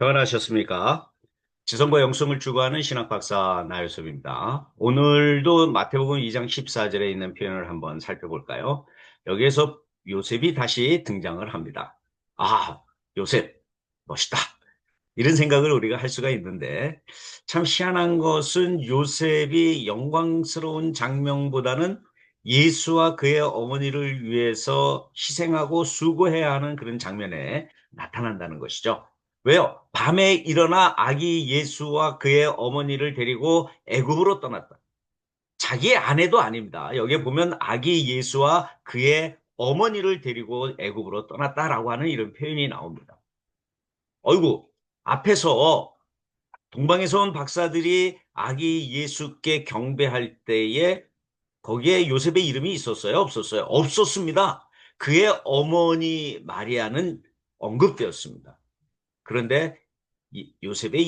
평안하셨습니까? 지성과 영성을 추구하는 신학박사 나유섭입니다. 오늘도 마태복음 2장 14절에 있는 표현을 한번 살펴볼까요? 여기에서 요셉이 다시 등장을 합니다. 아, 요셉, 멋있다. 이런 생각을 우리가 할 수가 있는데, 참 희한한 것은 요셉이 영광스러운 장면보다는 예수와 그의 어머니를 위해서 희생하고 수고해야 하는 그런 장면에 나타난다는 것이죠. 왜요? 밤에 일어나 아기 예수와 그의 어머니를 데리고 애굽으로 떠났다. 자기의 아내도 아닙니다. 여기에 보면 아기 예수와 그의 어머니를 데리고 애굽으로 떠났다라고 하는 이런 표현이 나옵니다. 어이구, 앞에서 동방에서 온 박사들이 아기 예수께 경배할 때에 거기에 요셉의 이름이 있었어요? 없었어요? 없었습니다. 그의 어머니 마리아는 언급되었습니다. 그런데 요셉의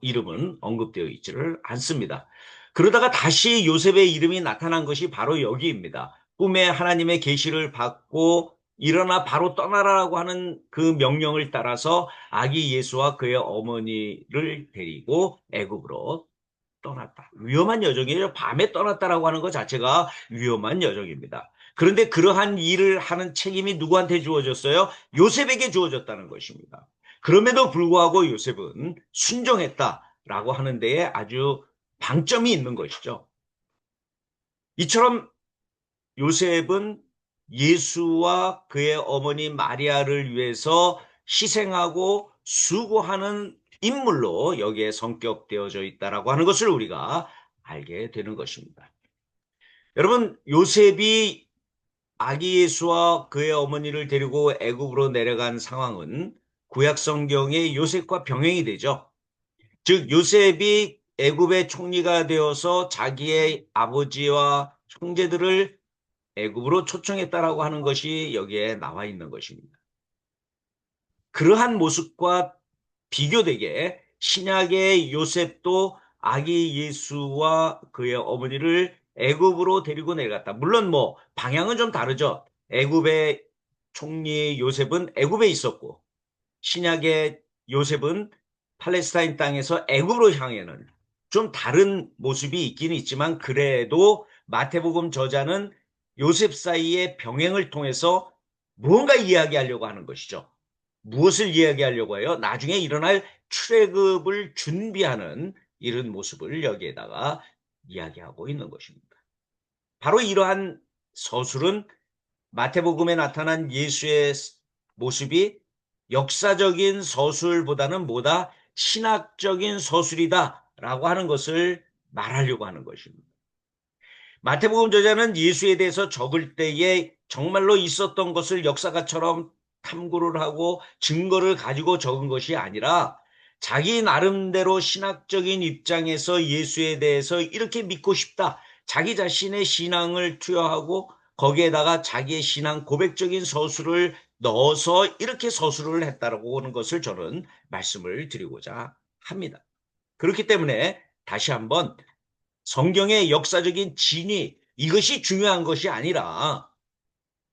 이름은 언급되어 있지를 않습니다. 그러다가 다시 요셉의 이름이 나타난 것이 바로 여기입니다. 꿈에 하나님의 계시를 받고 일어나 바로 떠나라고 하는 그 명령을 따라서 아기 예수와 그의 어머니를 데리고 애굽으로 떠났다. 위험한 여정이에요. 밤에 떠났다라고 하는 것 자체가 위험한 여정입니다. 그런데 그러한 일을 하는 책임이 누구한테 주어졌어요? 요셉에게 주어졌다는 것입니다. 그럼에도 불구하고 요셉은 순종했다라고 하는 데에 아주 방점이 있는 것이죠. 이처럼 요셉은 예수와 그의 어머니 마리아를 위해서 희생하고 수고하는 인물로 여기에 성격되어져 있다라고 하는 것을 우리가 알게 되는 것입니다. 여러분, 요셉이 아기 예수와 그의 어머니를 데리고 애굽으로 내려간 상황은 구약 성경의 요셉과 병행이 되죠. 즉 요셉이 애굽의 총리가 되어서 자기의 아버지와 형제들을 애굽으로 초청했다라고 하는 것이 여기에 나와 있는 것입니다. 그러한 모습과 비교되게 신약의 요셉도 아기 예수와 그의 어머니를 애굽으로 데리고 내려갔다. 물론 뭐 방향은 좀 다르죠. 애굽의 총리 요셉은 애굽에 있었고 신약의 요셉은 팔레스타인 땅에서 애굽으로 향하는 좀 다른 모습이 있긴 있지만 그래도 마태복음 저자는 요셉 사이의 병행을 통해서 무언가 이야기하려고 하는 것이죠. 무엇을 이야기하려고 해요? 나중에 일어날 출애굽을 준비하는 이런 모습을 여기에다가 이야기하고 있는 것입니다. 바로 이러한 서술은 마태복음에 나타난 예수의 모습이 역사적인 서술보다는 뭐다? 신학적인 서술이다라고 하는 것을 말하려고 하는 것입니다. 마태복음 저자는 예수에 대해서 적을 때에 정말로 있었던 것을 역사가처럼 탐구를 하고 증거를 가지고 적은 것이 아니라 자기 나름대로 신학적인 입장에서 예수에 대해서 이렇게 믿고 싶다. 자기 자신의 신앙을 투여하고 거기에다가 자기의 신앙 고백적인 서술을 넣어서 이렇게 서술을 했다라고 하는 것을 저는 말씀을 드리고자 합니다. 그렇기 때문에 다시 한번 성경의 역사적인 진위, 이것이 중요한 것이 아니라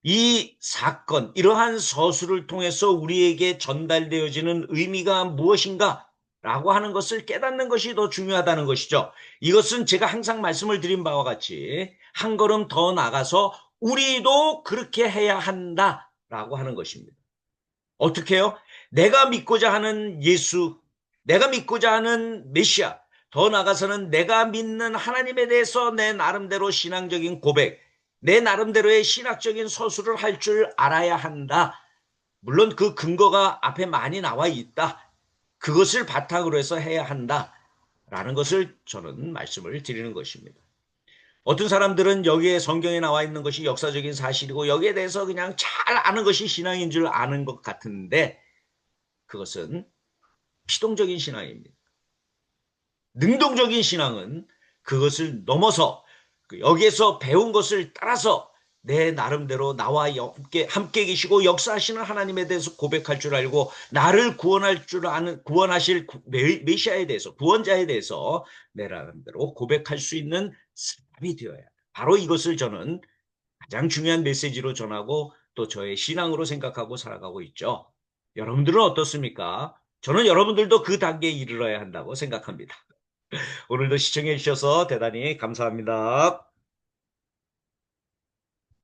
이 사건, 이러한 서술을 통해서 우리에게 전달되어지는 의미가 무엇인가? 라고 하는 것을 깨닫는 것이 더 중요하다는 것이죠. 이것은 제가 항상 말씀을 드린 바와 같이 한 걸음 더 나가서 우리도 그렇게 해야 한다라고 하는 것입니다. 어떻게 해요? 내가 믿고자 하는 예수, 내가 믿고자 하는 메시아, 더 나아가서는 내가 믿는 하나님에 대해서 내 나름대로 신앙적인 고백, 내 나름대로의 신학적인 서술을 할 줄 알아야 한다. 물론 그 근거가 앞에 많이 나와 있다. 그것을 바탕으로 해서 해야 한다. 라는 것을 저는 말씀을 드리는 것입니다. 어떤 사람들은 여기에 성경에 나와 있는 것이 역사적인 사실이고 여기에 대해서 그냥 잘 아는 것이 신앙인 줄 아는 것 같은데 그것은 피동적인 신앙입니다. 능동적인 신앙은 그것을 넘어서 여기에서 배운 것을 따라서 내 나름대로 나와 함께 계시고 역사하시는 하나님에 대해서 고백할 줄 알고 나를 구원할 줄 아는 구원하실 메시아에 대해서 구원자에 대해서 내 나름대로 고백할 수 있는 사람이 되어야 합니다. 바로 이것을 저는 가장 중요한 메시지로 전하고 또 저의 신앙으로 생각하고 살아가고 있죠. 여러분들은 어떻습니까? 저는 여러분들도 그 단계에 이르러야 한다고 생각합니다. 오늘도 시청해 주셔서 대단히 감사합니다.